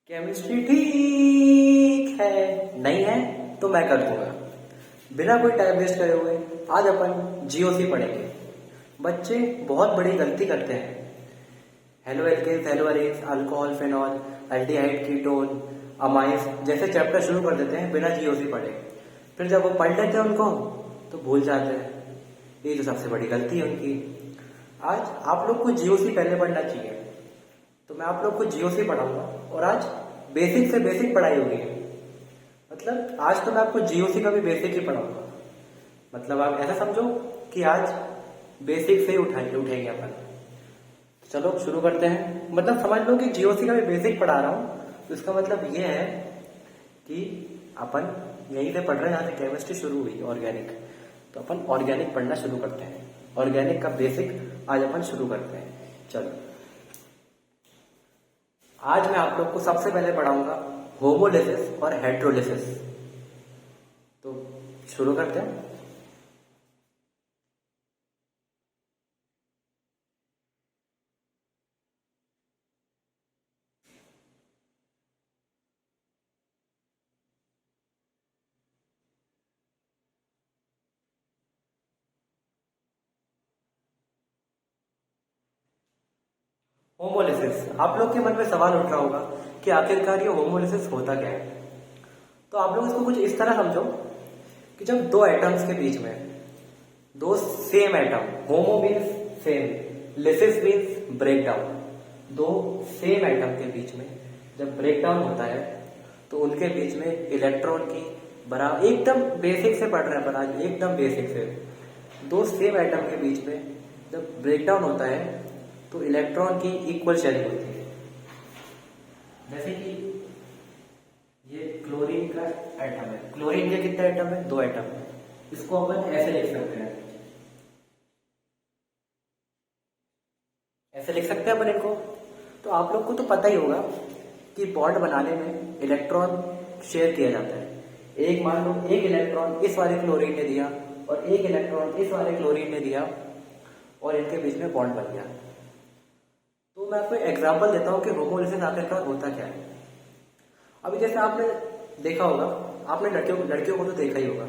Chemistry ठीक है, नहीं है तो मैं कर दूंगा। बिना कोई टाइम वेस्ट करे हुए आज अपन जीओसी पढ़ेंगे। बच्चे बहुत बड़ी गलती करते हैं। Halo alkanes, halo arenes, alcohol, phenol, aldehyde, ketone, amines जैसे चैप्टर शुरू कर देते हैं बिना जीओसी पढ़े। फिर जब वो पढ़ लेते हैं उनको तो भूल जाते हैं। ये तो सबसे बड़ी गलती है उनकी। आज आप लोग को जीओसी पहले पढ़ना चाहिए, तो मैं आप लोग को जीओसी पढ़ाऊंगा और आज बेसिक से बेसिक पढ़ाई होगी। मतलब आज तो मैं आपको जीओसी का भी बेसिक ही पढ़ाऊंगा। मतलब आप ऐसा समझो कि आज बेसिक से ही उठेंगे अपन। चलो शुरू करते हैं। मतलब समझ लो कि जीओसी का भी बेसिक पढ़ा रहा हूँ, तो इसका मतलब ये है कि अपन यहीं से पढ़ रहे हैं जहाँ से केमिस्ट्री शुरू हुई, ऑर्गेनिक। तो अपन ऑर्गेनिक पढ़ना शुरू करते हैं। ऑर्गेनिक का बेसिक आज अपन शुरू करते हैं। चलो, आज मैं आप लोग को सबसे पहले पढ़ाऊंगा होमोलिसिस और हेट्रोलिसिस। तो शुरू करते हैं। होमोलिसिस, आप लोग के मन में सवाल उठ रहा होगा कि आखिरकार ये होमोलिसिस होता क्या है। तो आप लोग इसको कुछ इस तरह समझो कि जब दो एटम्स के बीच में दो same atom, homo means same, lysis means break down, दो सेम एटम के बीच में जब ब्रेक डाउन होता है तो उनके बीच में इलेक्ट्रॉन की बराबर, एकदम बेसिक से पढ़ रहे हैं पर आज, एकदम बेसिक से, दो सेम एटम के बीच में जब ब्रेक डाउन होता है तो इलेक्ट्रॉन की इक्वल शेयरिंग होती है। जैसे कि ये क्लोरीन का एटम है, क्लोरीन के कितने एटम है? दो एटम है। इसको अपन ऐसे लिख सकते हैं, ऐसे लिख सकते हैं अपन इनको। तो आप लोग को तो पता ही होगा कि बॉन्ड बनाने में इलेक्ट्रॉन शेयर किया जाता है। एक मान लो एक इलेक्ट्रॉन इस वाले क्लोरीन ने दिया और एक इलेक्ट्रॉन इस वाले क्लोरीन ने दिया और इनके बीच में बॉन्ड बन गया। तो मैं आपको एग्जांपल देता हूँ कि होमोलिसिस आखिरकार होता क्या है। अभी जैसे आपने देखा होगा, आपने लड़कियों को तो देखा ही होगा।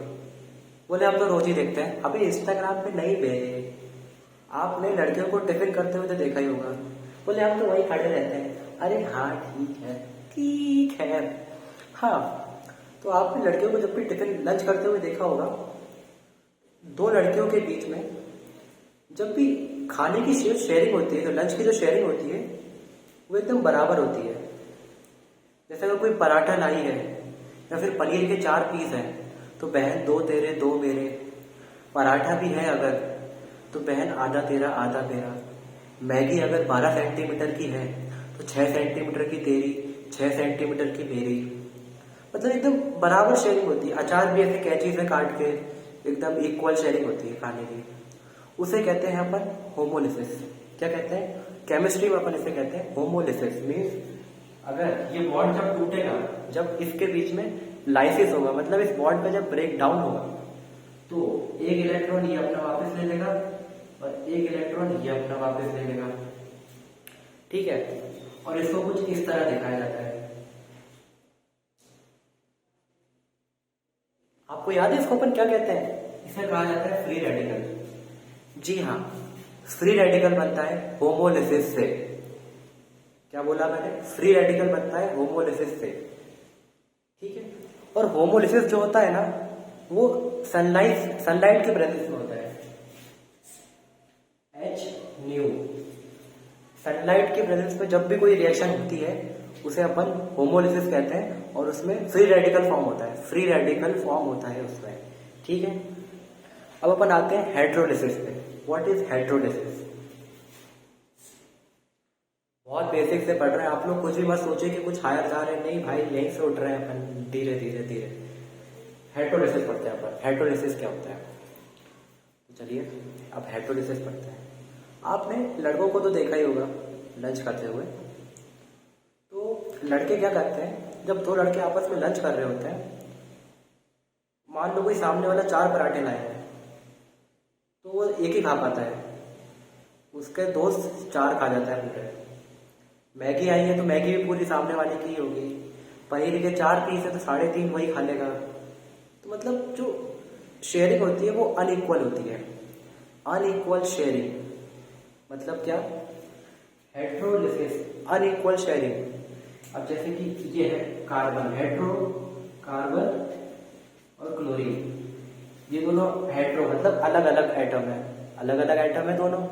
बोले हम तो रोज ही देखते हैं। अभी इंस्टाग्राम पे नहीं बे, आपने लड़कियों को टिफिन करते हुए तो देखा ही होगा। बोले हम तो वही खड़े रहते हैं। अरे हाँ ठीक है, ठीक है। हाँ, तो आपने लड़कियों को जब भी टिफिन लंच करते हुए देखा होगा, दो लड़कियों के बीच में जब भी खाने की शेयरिंग होती है, तो लंच की जो शेयरिंग होती है वो एकदम बराबर होती है। जैसे अगर कोई पराठा लाई है या फिर पनीर के 4 पीस हैं तो बहन 2 तेरे 2 मेरे। पराठा भी है अगर तो बहन आधा तेरा आधा मेरा। मैगी अगर 12 सेंटीमीटर की है तो 6 सेंटीमीटर की तेरी, 6 सेंटीमीटर की मेरी। मतलब एकदम बराबर शेयरिंग होती है। अचार भी ऐसे कैंची से काट के एकदम इक्वल शेयरिंग होती है खाने की। उसे कहते हैं अपन होमोलिसिस। क्या कहते हैं? केमिस्ट्री में अपन इसे कहते हैं होमोलिसिस। मीन्स अगर ये बॉन्ड जब टूटेगा, जब इसके बीच में लाइसिस होगा, मतलब इस बॉन्ड का जब ब्रेक डाउन होगा, तो एक इलेक्ट्रॉन ये अपना वापस ले लेगा और एक इलेक्ट्रॉन ये अपना वापस ले लेगा। ठीक है, और इसको कुछ इस तरह दिखाया जाता है। आपको याद है इसको अपन क्या कहते हैं? इसे कहा जाता है फ्री रेडिकल। जी हाँ, फ्री रेडिकल बनता है होमोलिसिस से। क्या बोला मैंने? फ्री रेडिकल बनता है होमोलिसिस से। ठीक है, और होमोलिसिस जो होता है ना, वो सनलाइट के प्रेजेंस में होता है। H न्यू, सनलाइट के प्रेजेंस में जब भी कोई रिएक्शन होती है उसे अपन होमोलिसिस कहते हैं और उसमें फ्री रेडिकल फॉर्म होता है। फ्री रेडिकल फॉर्म होता है उसमें। ठीक है, अब अपन आते हैं हेट्रोलिसिस पे। What is heterolysis? बहुत बेसिक से पढ़ रहे हैं आप लोग, कुछ भी मत सोचिए कि कुछ हायर जा रहे हैं। नहीं भाई, यहीं से उठ रहे हैं अपन, धीरे धीरे धीरे। हेट्रोलिसिस पढ़ते हैं अपन। हेट्रोलिसिस क्या होता है? तो चलिए अब हेट्रोलिसिस पढ़ते हैं। आपने लड़कों को तो देखा ही होगा लंच करते हुए। तो लड़के क्या करते हैं, जब दो लड़के आपस में लंच कर रहे होते हैं, मान लो कोई सामने वाला 4 पराठे लाए हैं तो वो एक ही खा पाता है, उसके दोस्त 4 खा जाता है पूरे। मैगी आई है तो मैगी भी पूरी सामने वाले की ही होगी। पनीर के 4 पीस है तो 3.5 वही खा लेगा। तो मतलब जो शेयरिंग होती है वो अनइक्वल होती है। अनइक्वल शेयरिंग मतलब क्या? हेट्रोलिसिस, अनइक्वल शेयरिंग। अब जैसे कि ये है कार्बन, हेट्रो कार्बन और क्लोरीन, ये दोनों हेट्रो मतलब अलग अलग एटम है, अलग अलग एटम है दोनों।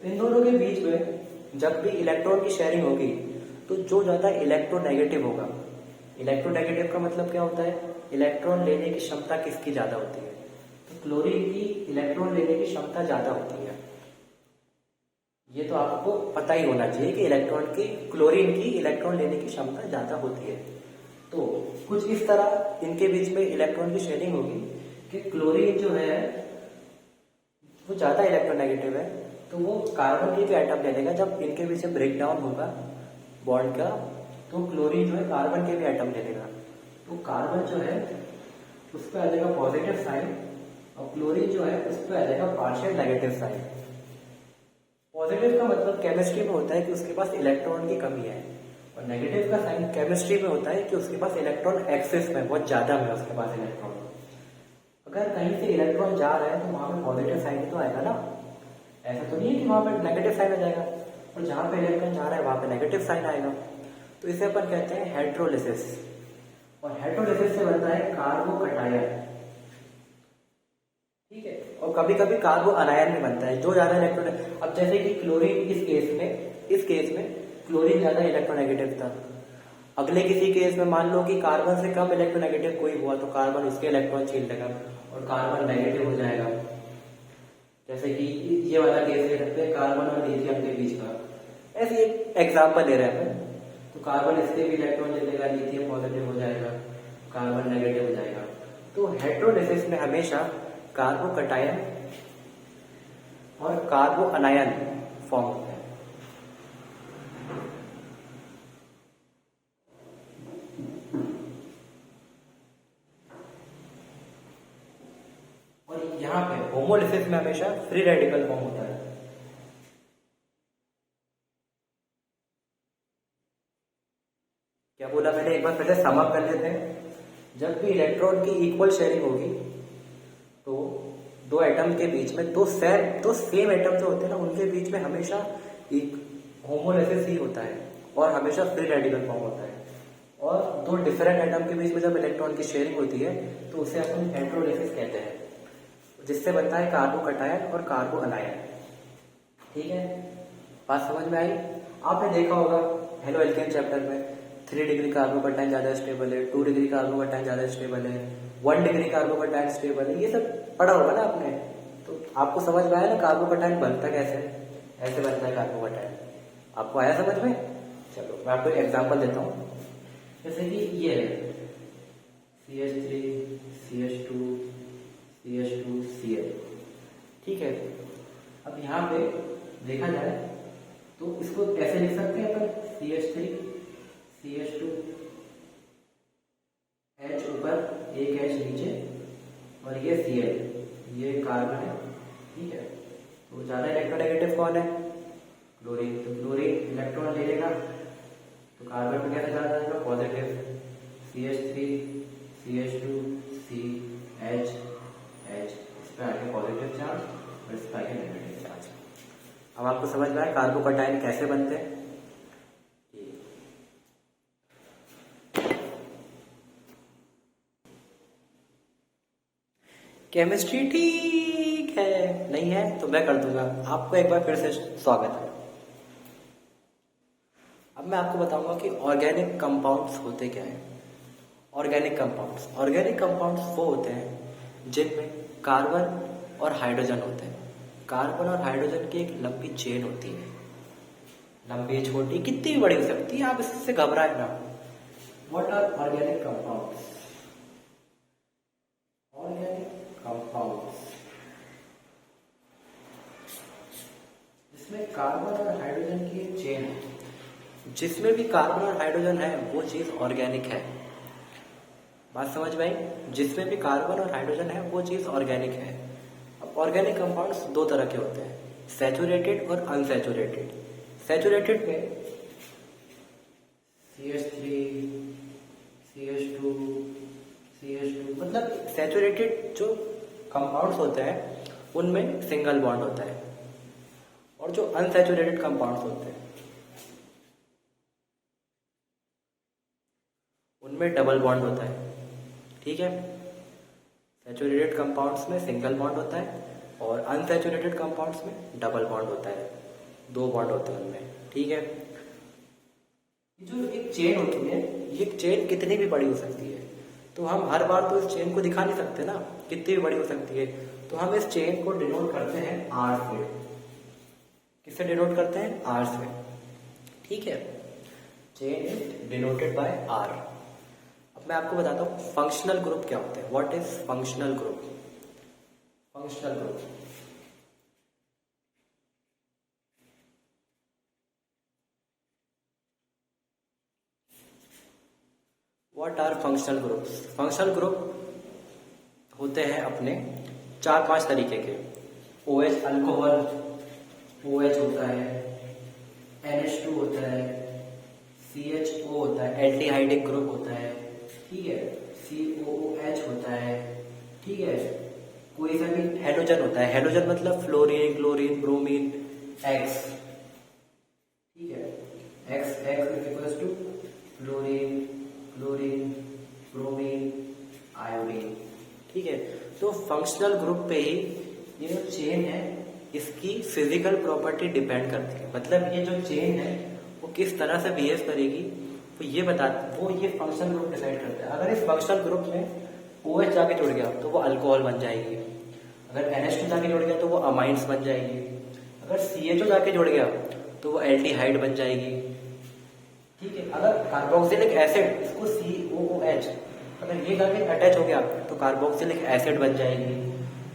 इन दोनों के बीच में जब भी इलेक्ट्रॉन की शेयरिंग होगी तो जो ज्यादा इलेक्ट्रोनेगेटिव होगा, इलेक्ट्रोनेगेटिव का मतलब क्या होता है? इलेक्ट्रॉन लेने की क्षमता किसकी ज्यादा होती है? तो क्लोरीन की इलेक्ट्रॉन लेने की क्षमता ज्यादा होती है। ये तो आपको पता ही होना चाहिए कि क्लोरीन की इलेक्ट्रॉन लेने की क्षमता ज्यादा होती है। तो कुछ इस तरह इनके बीच में इलेक्ट्रॉन की शेयरिंग होगी कि क्लोरीन जो है वो ज्यादा इलेक्ट्रोनेगेटिव है, तो वो कार्बन की भी एटम ले लेगा। जब इनके बीच में ब्रेक डाउन होगा बॉन्ड का, तो क्लोरीन जो है कार्बन के भी एटम ले लेगा। तो कार्बन जो है उस पर आ जाएगा पॉजिटिव साइन और क्लोरीन जो है उस पर आ जाएगा पार्शियल नेगेटिव साइन। पॉजिटिव का मतलब केमिस्ट्री में होता है कि उसके पास इलेक्ट्रॉन की कमी है, और नेगेटिव का साइन केमिस्ट्री में होता है कि उसके पास इलेक्ट्रॉन एक्सेस में बहुत ज्यादा है उसके पास इलेक्ट्रॉन। अगर कहीं से इलेक्ट्रॉन जा रहा है तो वहां पे पॉजिटिव साइन ही तो आएगा ना, ऐसा तो नहीं है कि वहां पे नेगेटिव साइन आ जाएगा। और जहां पे इलेक्ट्रॉन जा रहा है वहां पे नेगेटिव साइन आएगा। तो इसे अपन कहते हैं हेट्रोलिसिस। और हेट्रोलिसिस से बनता है कार्बोकटायन, ठीक है। और कभी कभी कार्बो अनायन में बनता है जो ज्यादा इलेक्ट्रॉन। अब जैसे कि क्लोरीन, इस केस में क्लोरीन ज्यादा इलेक्ट्रोनेगेटिव था। अगले किसी केस में मान लो कि कार्बन से कम इलेक्ट्रोनेगेटिव कोई हुआ तो कार्बन उसके इलेक्ट्रॉन छीन लेगा और कार्बन नेगेटिव हो जाएगा। जैसे कि ये वाला केस ले सकते हैं कार्बन और लिथियम के बीच का। ऐसे एक एग्जाम्पल ले रहे हैं, तो कार्बन इसके भी इलेक्ट्रॉन ले लेगा, लिथियम पॉजिटिव हो जाएगा, कार्बन नेगेटिव हो जाएगा। तो हेट्रोलिसिस में हमेशा कार्बोकटायन और कार्बो अनायन फॉर्म होते हैं। और यहाँ पे होमोलिसिस में हमेशा फ्री रेडिकल फॉर्म होता है। क्या बोला मैंने, एक बार फिर से समअप कर लेते हैं। जब भी इलेक्ट्रॉन की इक्वल शेयरिंग होगी तो दो एटम के बीच में दो सेम एटम जो होते हैं ना उनके बीच में हमेशा एक होमोलिसिस ही होता है और हमेशा फ्री रेडिकल फॉर्म होता है। और दो डिफरेंट एटम के बीच में जब इलेक्ट्रॉन की शेयरिंग होती है तो उसे अपन हेट्रोलिसिस कहते हैं, जिससे बनता है कार्बोकटायन और कार्बो अनायन। ठीक है, बात समझ में आई? आपने देखा होगा हेलो एल्केन चैप्टर में 3 डिग्री कार्बोकटायन ज्यादा स्टेबल है, 2 डिग्री कार्बोकटायन ज्यादा स्टेबल है, 1 डिग्री कार्बोकटायन स्टेबल है। ये सब पढ़ा होगा ना आपने, तो आपको समझ में आया ना कार्बोकटायन बनता कैसे है? ऐसे बनता है कार्बोकटायन। आपको आया समझ में? चलो मैं आपको एक एग्जांपल देता हूँ। जैसे कि ये है CH3 CH2 CH2 Cl, ठीक है। अब यहाँ पे देखा जाए तो इसको कैसे लिख सकते हैं अपन? CH3 CH2 H ऊपर, एक H नीचे, और ये Cl, ये कार्बन है, ठीक है। तो ज्यादा इलेक्ट्रोनेगेटिव कौन है? क्लोरीन। तो क्लोरीन इलेक्ट्रॉन ले लेगा तो कार्बन पे कैसे चला जाएगा? Positive. CH3 CH2 C H H, इस पे आगे पॉजिटिव चार्ज और इस पे आगे नेगेटिव चार्ज। अब आपको समझ में आया कार्बोकटायन कैसे बनते हैं? केमिस्ट्री ठीक है, नहीं है तो मैं कर दूंगा। आपको एक बार फिर से स्वागत है। अब मैं आपको बताऊंगा कि ऑर्गेनिक कंपाउंड्स होते क्या हैं। ऑर्गेनिक कंपाउंड्स वो होते हैं जिनमें कार्बन और हाइड्रोजन होते हैं। कार्बन और हाइड्रोजन की एक लंबी चेन होती है, लंबी छोटी कितनी भी बड़ी हो सकती है, आप इससे घबराए ना। What are organic compounds? जिसमें कार्बन और हाइड्रोजन की एक चेन है, जिसमें भी कार्बन और हाइड्रोजन है वो चीज ऑर्गेनिक है। बात समझ में आई? जिसमें भी कार्बन और हाइड्रोजन है वो चीज ऑर्गेनिक है। अब ऑर्गेनिक कंपाउंड्स दो तरह के होते हैं, सैचुरेटेड और अनसैचुरेटेड। सैचुरेटेड में टू CH2, मतलब सैचुरेटेड जो कंपाउंड्स होते हैं उनमें सिंगल बॉन्ड होता है, और जो अनसैचुरेटेड कंपाउंड्स होते हैं उनमें डबल बॉन्ड होता है। ठीक है, सैचुरेटेड कंपाउंड्स में सिंगल बॉन्ड होता है और अनसैचुरेटेड कंपाउंड्स में डबल बॉन्ड होता है, 2 बॉन्ड होते हैं उनमें। ठीक है, जो एक चेन होती है, ये चेन कितनी भी बड़ी हो सकती है, तो हम हर बार तो इस चेन को दिखा नहीं सकते ना, कितनी भी बड़ी हो सकती है, तो हम इस चेन को डिनोट करते हैं R से। किससे डिनोट करते हैं? R से। ठीक है, chain is denoted by R। अब मैं आपको बताता हूँ फंक्शनल ग्रुप क्या होता है। What is functional group? Functional group what are functional groups? Functional group होते हैं अपने 4-5 तरीके के। OH अल्कोहल, OH होता है, NH2 होता है, CHO होता है, एल्डिहाइडिक ग्रुप होता है। ठीक है, COOH होता है। ठीक है, कोई सा भी हेलोजन होता है। हेलोजन मतलब फ्लोरीन, क्लोरीन, ब्रोमीन, X। ठीक है, X is equals to fluorine, chlorine, bromine, iodine. ठीक है, तो फंक्शनल ग्रुप पे ही ये जो चेन है इसकी फिजिकल प्रॉपर्टी डिपेंड करती है। मतलब ये जो चेन है वो किस तरह से बिहेव करेगी वो ये फंक्शनल ग्रुप डिसाइड करता है। अगर इस फंक्शनल ग्रुप में OH जाके जुड़ गया तो वो अल्कोहल बन जाएगी, अगर NH2 जाके जुड़ गया तो वो अमाइंस बन जाएगी, अगर CHO जाके जुड़ गया तो वो एल्डिहाइड बन जाएगी। ठीक है, अगर कार्बोक्सिलिक एसिड, इसको COOH, अगर ये जाके अटैच हो गया तो कार्बोक्सिलिक एसिड बन जाएगी।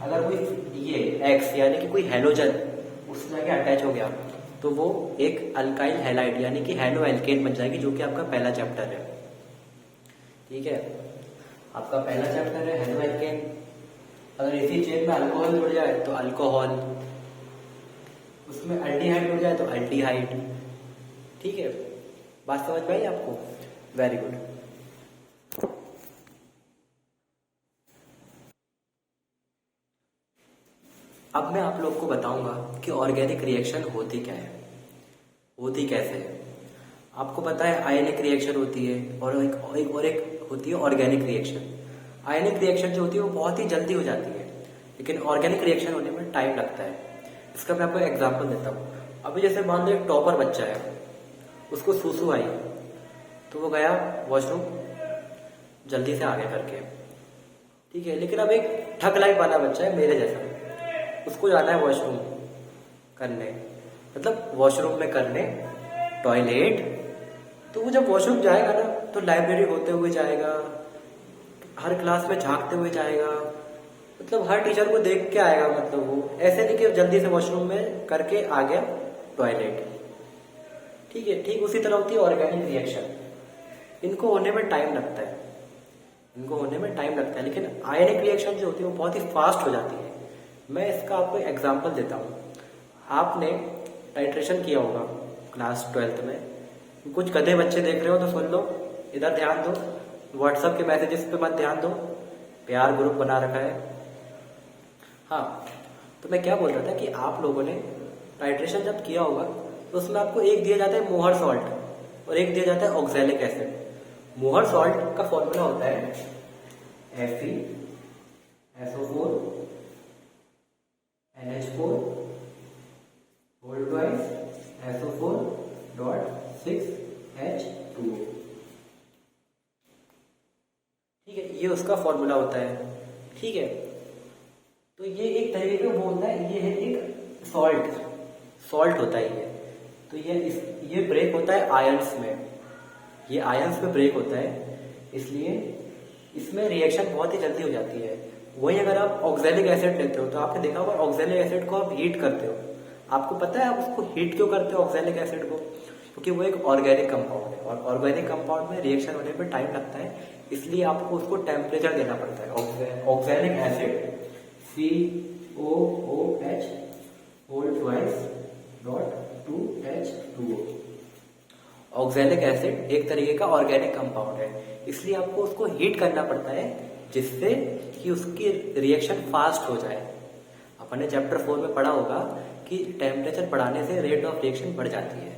अगर कोई ये X यानी कि कोई हेलोजन उससे जाके अटैच हो गया तो वो एक अल्काइल हैलाइड यानी कि हेलो एल्केन बन जाएगी, जो कि आपका पहला चैप्टर है। ठीक है, आपका पहला चैप्टर है हेलो एल्केन। अगर इसी चेन में अल्कोहल जुड़ जाए तो अल्कोहल, उसमें एल्डिहाइड जुड़ जाए तो एल्डिहाइड। ठीक है, बात समझ में आई आपको? Very good. अब मैं आप लोग को बताऊंगा कि ऑर्गेनिक रिएक्शन होती क्या है, होती कैसे है। आपको पता है आयनिक रिएक्शन होती है और एक होती है ऑर्गेनिक रिएक्शन। आयनिक रिएक्शन जो होती है वो बहुत ही जल्दी हो जाती है, लेकिन ऑर्गेनिक रिएक्शन होने में टाइम लगता है। इसका मैं आपको एग्जांपल देता हूँ। अभी जैसे मान लो एक टॉपर बच्चा है, उसको सूसू आई तो वो गया वॉशरूम जल्दी से आगे करके। ठीक है, लेकिन अब एक ठग लाइफ वाला बच्चा है मेरे जैसा, उसको जाना है वॉशरूम करने, मतलब वॉशरूम में करने, टॉयलेट। तो वो जब वॉशरूम जाएगा ना तो लाइब्रेरी होते हुए जाएगा, हर क्लास में झांकते हुए जाएगा, मतलब हर टीचर को देख के आएगा। मतलब वो ऐसे नहीं कि जल्दी से वॉशरूम में करके आ गया टॉयलेट। ठीक है, ठीक उसी तरह होती है ऑर्गेनिक रिएक्शन। इनको होने में टाइम लगता है, लेकिन आयनिक रिएक्शन जो होती है वो बहुत ही फास्ट हो जाती है। मैं इसका आपको एग्जांपल देता हूँ। आपने टाइट्रेशन किया होगा क्लास 12th में। कुछ गधे बच्चे देख रहे हो तो सुन लो, इधर ध्यान दो, व्हाट्सएप के मैसेजेस पे मत ध्यान दो, प्यार ग्रुप बना रखा है। हाँ, तो मैं क्या बोल रहा था कि आप लोगों ने टाइट्रेशन जब किया होगा तो उसमें आपको एक दिया जाता है मोहर सॉल्ट और एक दिया जाता है ऑक्सैलिक एसिड। मोहर सॉल्ट का फॉर्मूला होता है FeSO4 NH4 whole twice SO4.6H2O। ठीक है, ये उसका फॉर्मूला होता है। ठीक है, तो ये एक तरीके का वो होता है, ये है एक सॉल्ट होता है ये। तो ये ब्रेक होता है आयंस में, ये आयंस में ब्रेक होता है, इसलिए इसमें रिएक्शन बहुत ही जल्दी हो जाती है। वही अगर आप ऑक्सैलिक एसिड लेते हो तो आपने देखा होगा ऑक्सैलिक एसिड को आप हीट करते हो। आपको पता है आप उसको हीट क्यों करते हो ऑक्सैलिक एसिड को? क्योंकि वो एक ऑर्गेनिक कंपाउंड है और ऑर्गेनिक कंपाउंड में रिएक्शन होने में टाइम लगता है, इसलिए आपको उसको टेम्परेचर देना पड़ता है। Oxalic acid COOH whole twice .2H2O। Oxalic acid एक तरीके का ऑर्गेनिक कंपाउंड है, इसलिए आपको उसको हीट करना पड़ता है जिससे कि उसकी रिएक्शन फास्ट हो जाए। अपन ने चैप्टर 4 में पढ़ा होगा कि टेम्परेचर बढ़ाने से रेट ऑफ रिएक्शन बढ़ जाती है।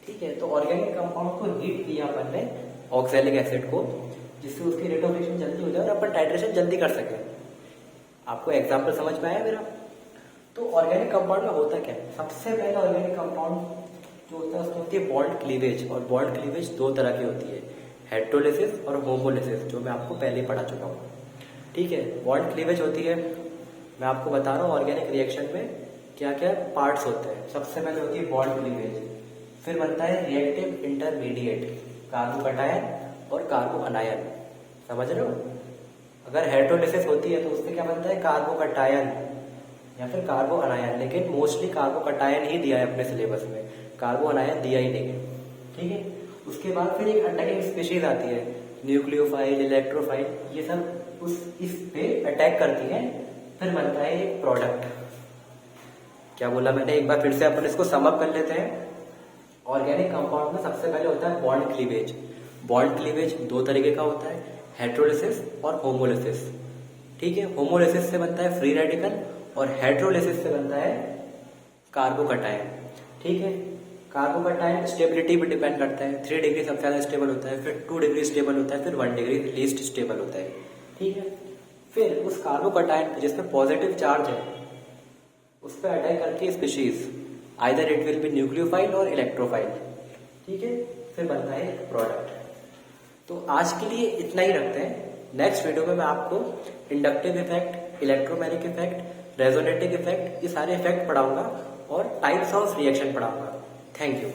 ठीक है, तो ऑर्गेनिक कंपाउंड को हीट किया अपन ने ऑक्सैलिक एसिड को, जिससे उसकी रेट ऑफ रिएक्शन जल्दी हो जाए और अपन टाइट्रेशन जल्दी कर सके। आपको एग्जाम्पल समझ में आया मेरा? तो ऑर्गेनिक कंपाउंड में होता क्या है? सबसे पहले ऑर्गेनिक कंपाउंड जो होता है उसमें होती है बॉन्ड क्लीवेज, और बॉन्ड क्लीवेज दो तरह की होती है, हेट्रोलिसिस और होमोलिसिस, जो मैं आपको पहले ही पढ़ा चुका हूँ। ठीक है, बॉन्ड क्लीवेज होती है, मैं आपको बता रहा हूँ ऑर्गेनिक रिएक्शन में क्या क्या पार्ट्स होते हैं। सबसे पहले होती है बॉन्ड क्लीवेज, फिर बनता है रिएक्टिव इंटरमीडिएट, कार्बोकटायन और कार्बो अनायन। समझ रहे हो? अगर हेट्रोलिसिस होती है तो उससे क्या बनता है, कार्बोकटायन या फिर कार्बो अनायन, लेकिन मोस्टली कार्बोकटायन ही दिया है अपने सिलेबस में, कार्बो अनायन दिया ही नहीं है। ठीक है, उसके बाद फिर एक अटैकिंग स्पीशीज आती है, न्यूक्लियोफाइल, इलेक्ट्रोफाइल, ये सब इस पे अटैक करती है, फिर बनता है एक प्रोडक्ट। क्या बोला मैंने, एक बार फिर से अपन इसको सम अप कर लेते हैं। ऑर्गेनिक कंपाउंड में सबसे पहले होता है बॉन्ड क्लीवेज। बॉन्ड क्लीवेज दो तरीके का होता है, हेट्रोलिसिस और होमोलिसिस। ठीक है, होमोलिसिस से बनता है फ्री रेडिकल और हेट्रोलिसिस से बनता है कार्बोकटायन। ठीक है, कार्बोकटायन स्टेबिलिटी पे डिपेंड करता है, 3 डिग्री सबसे ज्यादा स्टेबल होता है, फिर 2 डिग्री स्टेबल होता है, फिर 1 डिग्री लीस्ट स्टेबल होता है। ठीक है, फिर उस कार्बोकटायन जिसमें पॉजिटिव चार्ज है उस पर अटैक करती है species, either it will be nucleophile और इलेक्ट्रोफाइल। ठीक है, फिर बनता है प्रोडक्ट। तो आज के लिए इतना ही रखते हैं। नेक्स्ट वीडियो में मैं आपको inductive effect, electromagnetic effect, resonative effect, ये सारे इफेक्ट पढ़ाऊंगा और टाइप्स ऑफ रिएक्शन पढ़ाऊंगा। Thank you.